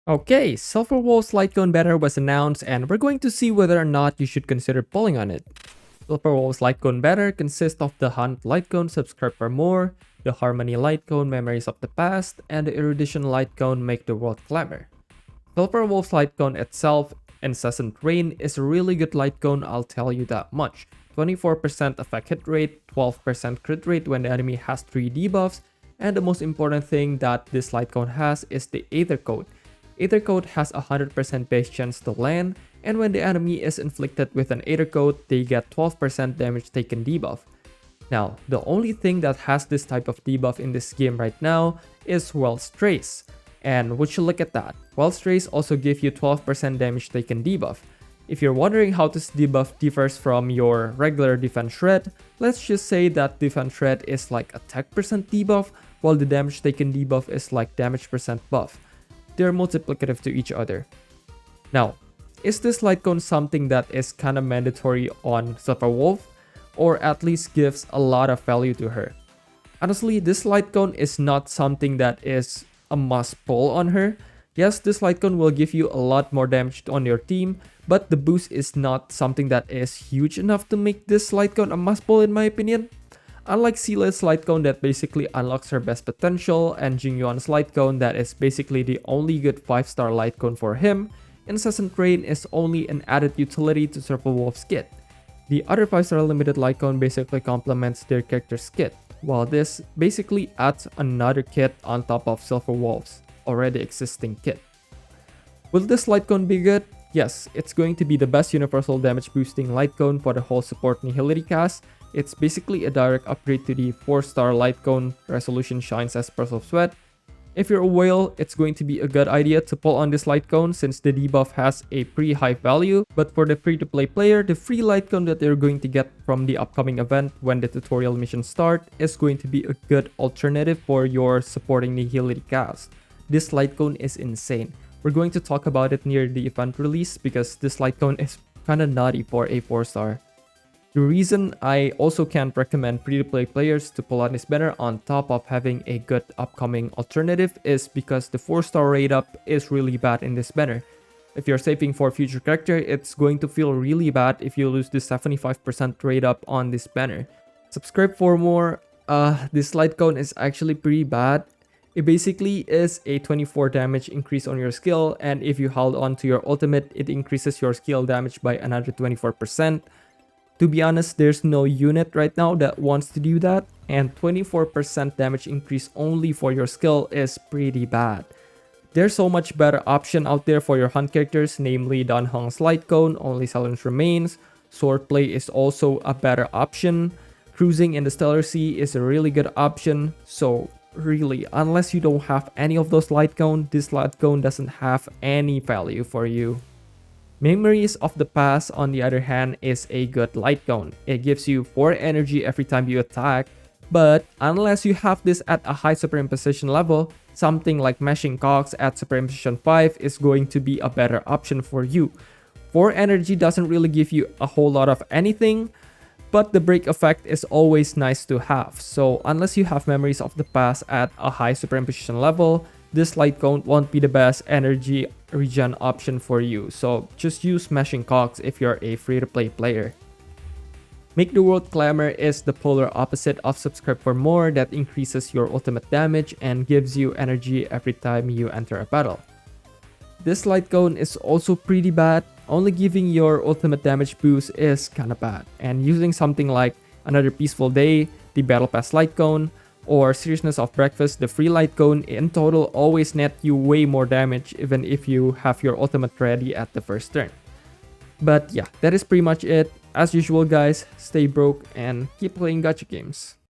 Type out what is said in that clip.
Okay, Silverwolf's Lightcone Banner was announced and we're going to see whether or not you should consider pulling on it. Silverwolf's Lightcone Banner consists of the Hunt Lightcone Subscribe for More, the Harmony Lightcone Memories of the Past, and the Erudition Lightcone Make the World Clamor. Silverwolf's Lightcone itself, Incessant Rain, is a really good Lightcone, I'll tell you that much. 24% effect hit rate, 12% crit rate when the enemy has 3 debuffs, and the most important thing that this Lightcone has is the Aether Code. Aether Code has a 100% base chance to land, and when the enemy is inflicted with an Aether Code, they get 12% damage taken debuff. Now, the only thing that has this type of debuff in this game right now is Wells Trace. And would you look at that, Wells Trace also give you 12% damage taken debuff. If you're wondering how this debuff differs from your regular defense shred, let's just say that defense shred is like attack percent debuff, while the damage taken debuff is like damage percent buff. They're multiplicative to each other. Now, is this Lightcone something that is kind of mandatory on Silverwolf, or at least gives a lot of value to her? Honestly, this Lightcone is not something that is a must pull on her. Yes, this Lightcone will give you a lot more damage on your team, but the boost is not something that is huge enough to make this Lightcone a must pull in my opinion. Unlike Seela's Lightcone that basically unlocks her best potential, and Jingyuan's Lightcone that is basically the only good 5-star Lightcone for him, Incessant Rain is only an added utility to Silverwolf's kit. The other 5-star limited Lightcone basically complements their character's kit, while this basically adds another kit on top of Silverwolf's already existing kit. Will this Lightcone be good? Yes, it's going to be the best universal damage boosting Lightcone for the whole support Nihility cast. It's basically a direct upgrade to the 4-star Lightcone Resolution Shines as Pearls of Sweat. If you're a whale, it's going to be a good idea to pull on this Lightcone since the debuff has a pretty high value, but for the free-to-play player, the free Lightcone that they're going to get from the upcoming event when the tutorial missions start is going to be a good alternative for your supporting Nihility cast. This Lightcone is insane. We're going to talk about it near the event release because this Lightcone is kinda nutty for a 4-star. The reason I also can't recommend free-to-play players to pull on this banner on top of having a good upcoming alternative is because the 4-star rate up is really bad in this banner. If you're saving for future character, it's going to feel really bad if you lose this 75% rate up on this banner. Subscribe for more. This Lightcone is actually pretty bad. It basically is a 24 damage increase on your skill, and if you hold on to your ultimate, it increases your skill damage by another 24%. To be honest, there's no unit right now that wants to do that, and 24% damage increase only for your skill is pretty bad. There's so much better option out there for your hunt characters, namely Dan Heng's Lightcone, Only Silence Remains. Swordplay is also a better option. Cruising in the Stellar Sea is a really good option, so really, unless you don't have any of those Lightcone, this Lightcone doesn't have any value for you. Memories of the Past, on the other hand, is a good Lightcone. It gives you 4 energy every time you attack, but unless you have this at a high superimposition level, something like Mashing Cogs at superimposition 5 is going to be a better option for you. 4 energy doesn't really give you a whole lot of anything, but the break effect is always nice to have. So unless you have Memories of the Past at a high superimposition level, this Lightcone won't be the best energy regen option for you, so just use Smashing Cogs if you're a free-to-play player. Make the World Clamor is the polar opposite of Subscribe for More that increases your ultimate damage and gives you energy every time you enter a battle. This Lightcone is also pretty bad. Only giving your ultimate damage boost is kinda bad, and using something like Another Peaceful Day, the Battle Pass Lightcone, or Seriousness of Breakfast, the free Lightcone in total always net you way more damage even if you have your ultimate ready at the first turn. But yeah, that is pretty much it. As usual guys, stay broke and keep playing gacha games.